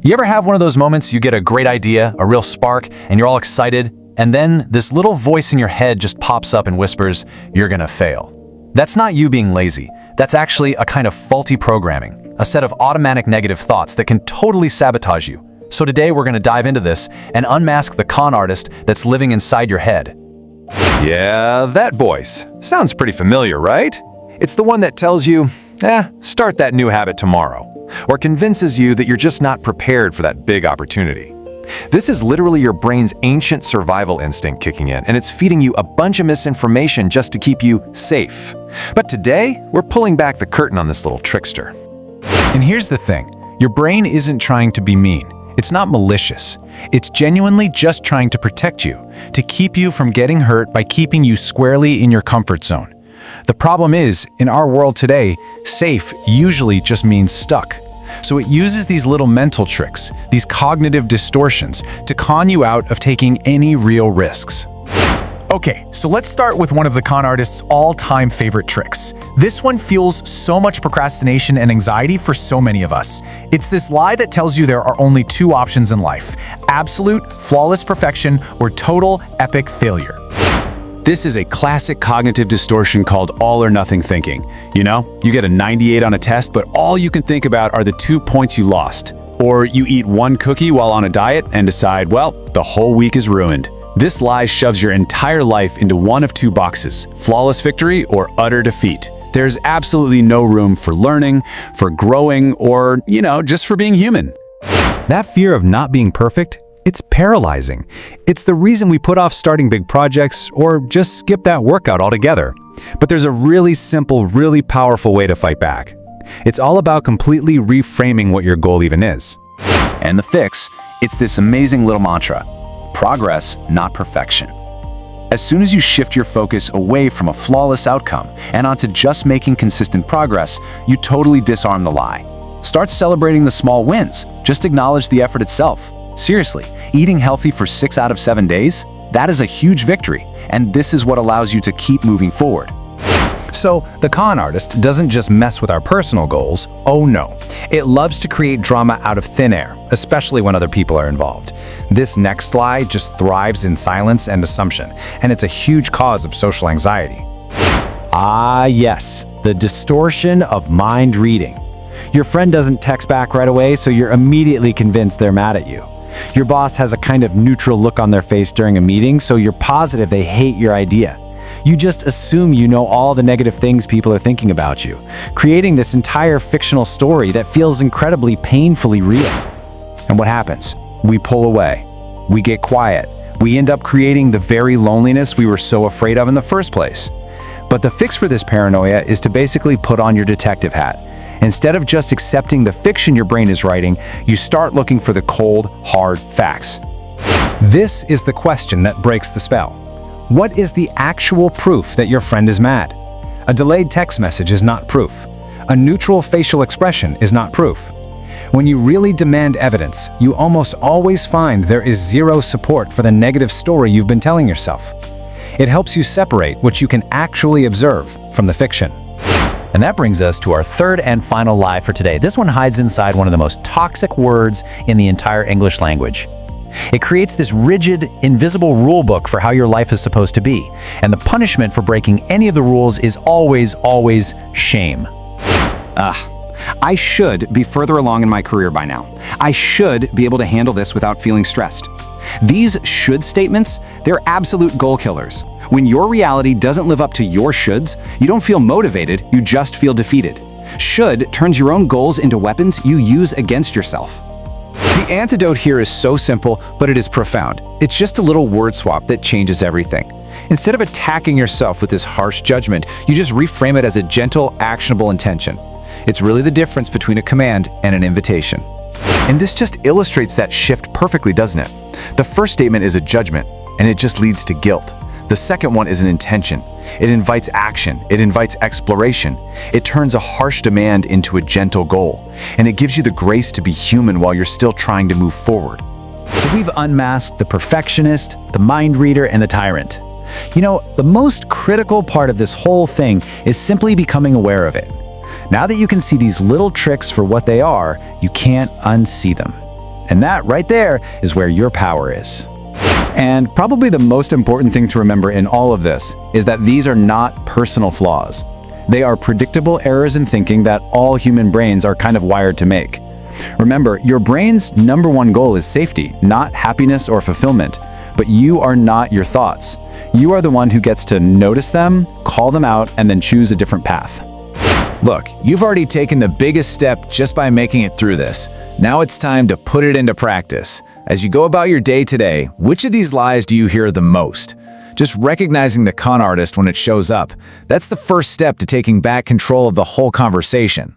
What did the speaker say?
You ever have one of those moments you get a great idea, a real spark, and you're all excited, and then this little voice in your head just pops up and whispers, "You're gonna fail." That's not you being lazy. That's actually a kind of faulty programming, a set of automatic negative thoughts that can totally sabotage you. So today we're gonna dive into this and unmask the con artist that's living inside your head. Yeah, that voice. Sounds pretty familiar, right? It's the one that tells you, start that new habit tomorrow, or convinces you that you're just not prepared for that big opportunity. This is literally your brain's ancient survival instinct kicking in, and it's feeding you a bunch of misinformation just to keep you safe. But today, we're pulling back the curtain on this little trickster. And here's the thing, your brain isn't trying to be mean. It's not malicious. It's genuinely just trying to protect you, to keep you from getting hurt by keeping you squarely in your comfort zone. The problem is, in our world today, safe usually just means stuck. So it uses these little mental tricks, these cognitive distortions, to con you out of taking any real risks. Okay, so let's start with one of the con artist's all-time favorite tricks. This one fuels so much procrastination and anxiety for so many of us. It's this lie that tells you there are only two options in life: absolute, flawless perfection or total, epic failure. This is a classic cognitive distortion called all or nothing thinking. You know, you get a 98 on a test, but all you can think about are the 2 points you lost. Or you eat one cookie while on a diet and decide, well, the whole week is ruined. This lie shoves your entire life into one of two boxes: flawless victory or utter defeat. There's absolutely no room for learning, for growing, or, just for being human. That fear of not being perfect, it's paralyzing. It's the reason we put off starting big projects or just skip that workout altogether. But there's a really simple, really powerful way to fight back. It's all about completely reframing what your goal even is. And the fix, it's this amazing little mantra: progress, not perfection. As soon as you shift your focus away from a flawless outcome and onto just making consistent progress, you totally disarm the lie. Start celebrating the small wins. Just acknowledge the effort itself. Seriously, eating healthy for 6 out of 7 days? That is a huge victory, and this is what allows you to keep moving forward. So, the con artist doesn't just mess with our personal goals, oh no. It loves to create drama out of thin air, especially when other people are involved. This next lie just thrives in silence and assumption, and it's a huge cause of social anxiety. Ah yes, the distortion of mind reading. Your friend doesn't text back right away, so you're immediately convinced they're mad at you. Your boss has a kind of neutral look on their face during a meeting, so you're positive they hate your idea. You just assume you know all the negative things people are thinking about you, creating this entire fictional story that feels incredibly painfully real. And what happens? We pull away. We get quiet. We end up creating the very loneliness we were so afraid of in the first place. But the fix for this paranoia is to basically put on your detective hat. Instead of just accepting the fiction your brain is writing, you start looking for the cold, hard facts. This is the question that breaks the spell. What is the actual proof that your friend is mad? A delayed text message is not proof. A neutral facial expression is not proof. When you really demand evidence, you almost always find there is zero support for the negative story you've been telling yourself. It helps you separate what you can actually observe from the fiction. And that brings us to our third and final lie for today. This one hides inside one of the most toxic words in the entire English language. It creates this rigid, invisible rule book for how your life is supposed to be. And the punishment for breaking any of the rules is always shame. I should be further along in my career by now. I should be able to handle this without feeling stressed. These should statements, they're absolute goal killers. When your reality doesn't live up to your shoulds, you don't feel motivated, you just feel defeated. Should turns your own goals into weapons you use against yourself. The antidote here is so simple, but it is profound. It's just a little word swap that changes everything. Instead of attacking yourself with this harsh judgment, you just reframe it as a gentle, actionable intention. It's really the difference between a command and an invitation. And this just illustrates that shift perfectly, doesn't it? The first statement is a judgment, and it just leads to guilt. The second one is an intention. It invites action. It invites exploration. It turns a harsh demand into a gentle goal. And it gives you the grace to be human while you're still trying to move forward. So we've unmasked the perfectionist, the mind reader, and the tyrant. You know, the most critical part of this whole thing is simply becoming aware of it. Now that you can see these little tricks for what they are, you can't unsee them. And that right there is where your power is. And probably the most important thing to remember in all of this is that these are not personal flaws. They are predictable errors in thinking that all human brains are kind of wired to make. Remember, your brain's #1 goal is safety, not happiness or fulfillment. But you are not your thoughts. You are the one who gets to notice them, call them out, and then choose a different path. Look, you've already taken the biggest step just by making it through this. Now it's time to put it into practice. As you go about your day today, which of these lies do you hear the most? Just recognizing the con artist when it shows up, that's the first step to taking back control of the whole conversation.